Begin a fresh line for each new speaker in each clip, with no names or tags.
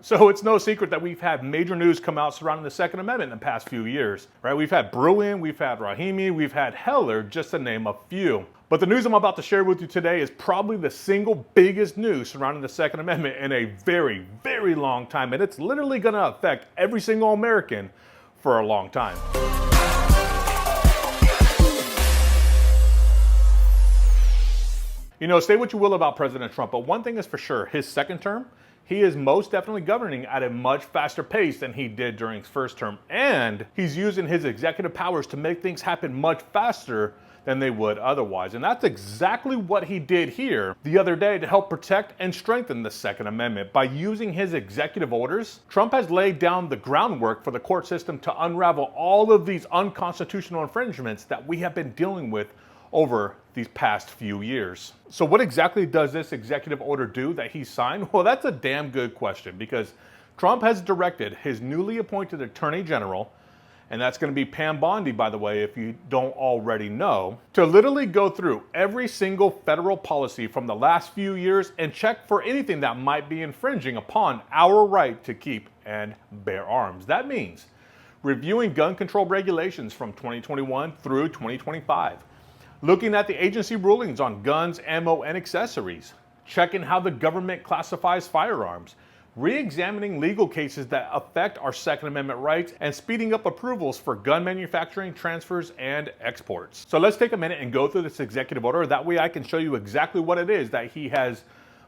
So it's no secret that we've had major news come out surrounding the Second Amendment in the past few years, right? We've had Bruin, we've had Rahimi, we've had Heller, just to name a few. But the news I'm about to share with you today is probably the single biggest news surrounding the Second Amendment in a very, very long time. And it's literally going to affect every single American for a long time. You know, say what you will about President Trump, but one thing is for sure, his second term, he is most definitely governing at a much faster pace than he did during his first term. And he's using his executive powers to make things happen much faster than they would otherwise. And that's exactly what he did here the other day to help protect and strengthen the Second Amendment. By using his executive orders, Trump has laid down the groundwork for the court system to unravel all of these unconstitutional infringements that we have been dealing with over these past few years. So what exactly does this executive order do that he signed? Well, that's a damn good question, because Trump has directed his newly appointed Attorney General, and that's going to be Pam Bondi, by the way, if you don't already know, to literally go through every single federal policy from the last few years and check for anything that might be infringing upon our right to keep and bear arms. That means reviewing gun control regulations from 2021 through 2025. Looking at the agency rulings on guns, ammo, and accessories, checking how the government classifies firearms, re-examining legal cases that affect our Second Amendment rights, and speeding up approvals for gun manufacturing, transfers, and exports. So let's take a minute and go through this executive order. That way I can show you exactly what it is that he has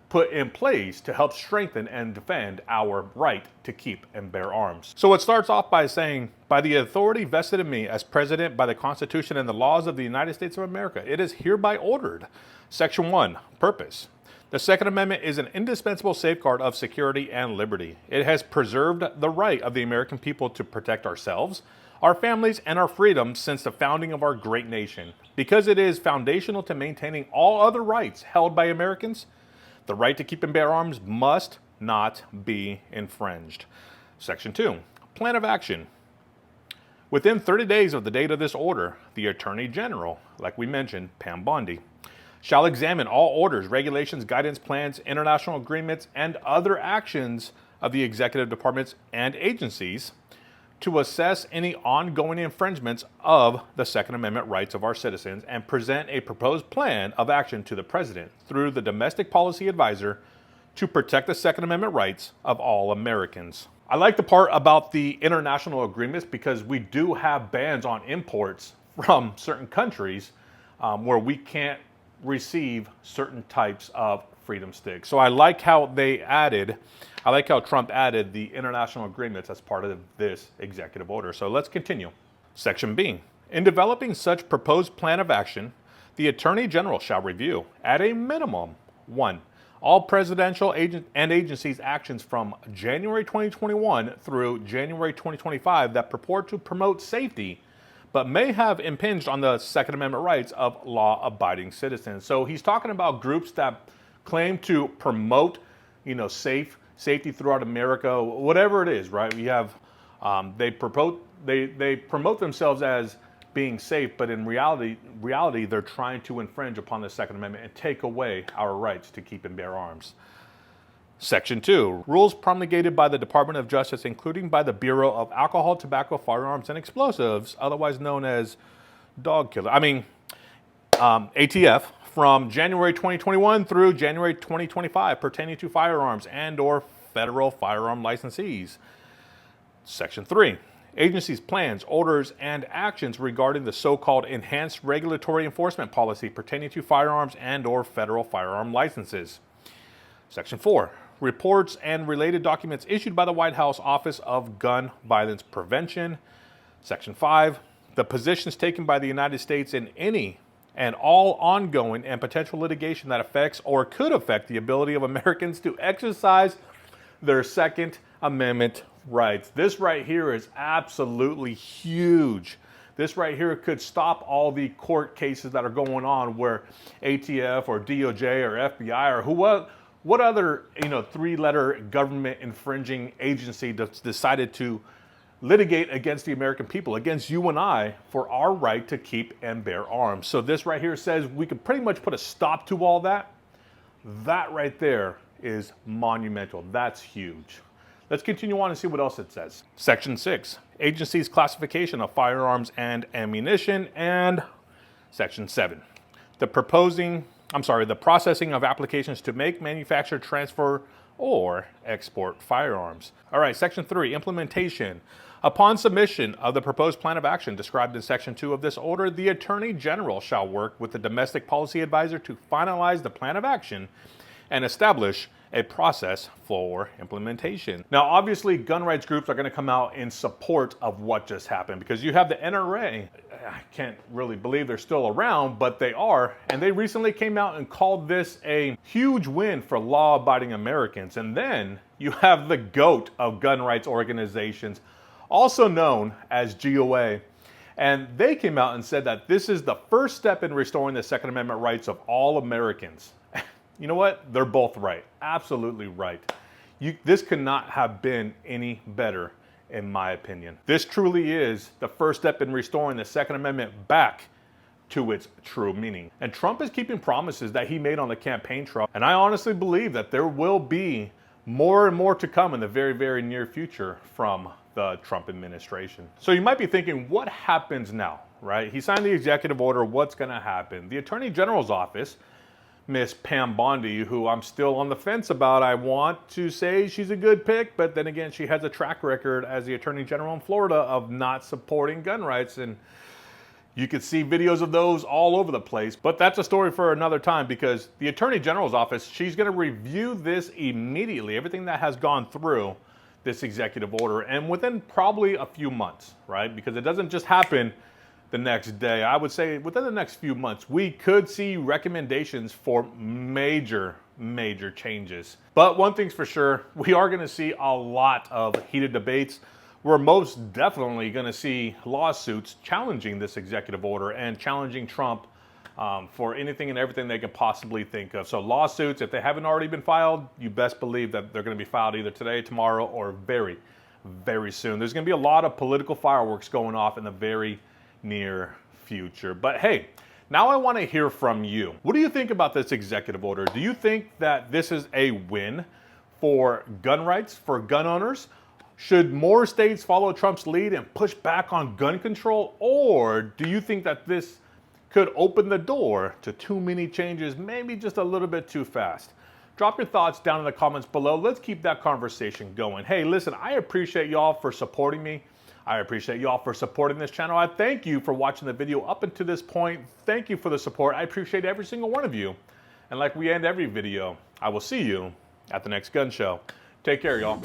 put in place to help strengthen and defend our right to keep and bear arms. So it starts off by saying, by the authority vested in me as president by the Constitution and the laws of the United States of America, it is hereby ordered. Section 1, purpose. The Second Amendment is an indispensable safeguard of security and liberty. It has preserved the right of the American people to protect ourselves, our families, and our freedoms since the founding of our great nation. Because it is foundational to maintaining all other rights held by Americans, the right to keep and bear arms must not be infringed. Section 2, plan of action. Within 30 days of the date of this order, the Attorney General, like we mentioned, Pam Bondi, shall examine all orders, regulations, guidance plans, international agreements, and other actions of the executive departments and agencies to assess any ongoing infringements of the Second Amendment rights of our citizens and present a proposed plan of action to the President through the Domestic Policy Advisor to protect the Second Amendment rights of all Americans. I like the part about the international agreements because we do have bans on imports from certain countries where we can't receive certain types of freedom sticks. So I like how Trump added the international agreements as part of this executive order. So let's continue. Section B. In developing such proposed plan of action, the Attorney General shall review, at a minimum, 1. All presidential and agencies' actions from January 2021 through January 2025 that purport to promote safety but may have impinged on the Second Amendment rights of law-abiding citizens. So he's talking about groups that claim to promote, safety throughout America, whatever it is, right? We have, they promote themselves as being safe, but in reality, they're trying to infringe upon the Second Amendment and take away our rights to keep and bear arms. Section 2, rules promulgated by the Department of Justice, including by the Bureau of Alcohol, Tobacco, Firearms, and Explosives, otherwise known as ATF, from January 2021 through January 2025 pertaining to firearms and/or federal firearm licensees. Section 3, agencies' plans, orders, and actions regarding the so-called enhanced regulatory enforcement policy pertaining to firearms and/or federal firearm licenses. Section 4, reports and related documents issued by the White House Office of Gun Violence Prevention. Section 5, the positions taken by the United States in any and all ongoing and potential litigation that affects or could affect the ability of Americans to exercise their Second Amendment rights. This right here is absolutely huge. This right here could stop all the court cases that are going on where ATF or DOJ or FBI or what other three-letter government infringing agency decided to litigate against the American people, against you and I, for our right to keep and bear arms. So this right here says we could pretty much put a stop to all that. That right there is monumental. That's huge. Let's continue on and see what else it says. Section 6, agency's classification of firearms and ammunition, and Section 7, the processing of applications to make, manufacture, transfer, or export firearms. All right, Section 3, implementation. Upon submission of the proposed plan of action described in Section 2 of this order, the Attorney General shall work with the Domestic Policy Advisor to finalize the plan of action and establish a process for implementation. Now, obviously, gun rights groups are going to come out in support of what just happened, because you have the NRA. I can't really believe they're still around, but they are. And they recently came out and called this a huge win for law-abiding Americans. And then you have the GOAT of gun rights organizations, also known as GOA. And they came out and said that this is the first step in restoring the Second Amendment rights of all Americans. You know what? They're both right. Absolutely right. This could not have been any better, in my opinion. This truly is the first step in restoring the Second Amendment back to its true meaning. And Trump is keeping promises that he made on the campaign trail. And I honestly believe that there will be more and more to come in the very, very near future from the Trump administration. So you might be thinking, what happens now, right? He signed the executive order. What's going to happen? The Attorney General's office, Miss Pam Bondi, who I'm still on the fence about. I want to say she's a good pick, but then again, she has a track record as the Attorney General in Florida of not supporting gun rights, and you could see videos of those all over the place. But that's a story for another time, because the Attorney General's office, she's going to review this immediately, everything that has gone through this executive order, and within probably a few months, right? Because it doesn't just happen the next day. I would say within the next few months, we could see recommendations for major changes. But one thing's for sure, we are going to see a lot of heated debates. We're most definitely going to see lawsuits challenging this executive order and challenging Trump for anything and everything they could possibly think of. So lawsuits, if they haven't already been filed, you best believe that they're going to be filed either today, tomorrow, or very, very soon. There's going to be a lot of political fireworks going off in the very near future. But hey, now I want to hear from you. What do you think about this executive order? Do you think that this is a win for gun rights, for gun owners? Should more states follow Trump's lead and push back on gun control? Or do you think that this could open the door to too many changes, maybe just a little bit too fast? Drop your thoughts down in the comments below. Let's keep that conversation going. Hey, listen, I appreciate y'all for supporting me. I appreciate y'all for supporting this channel. I thank you for watching the video up until this point. Thank you for the support. I appreciate every single one of you. And like we end every video, I will see you at the next gun show. Take care, y'all.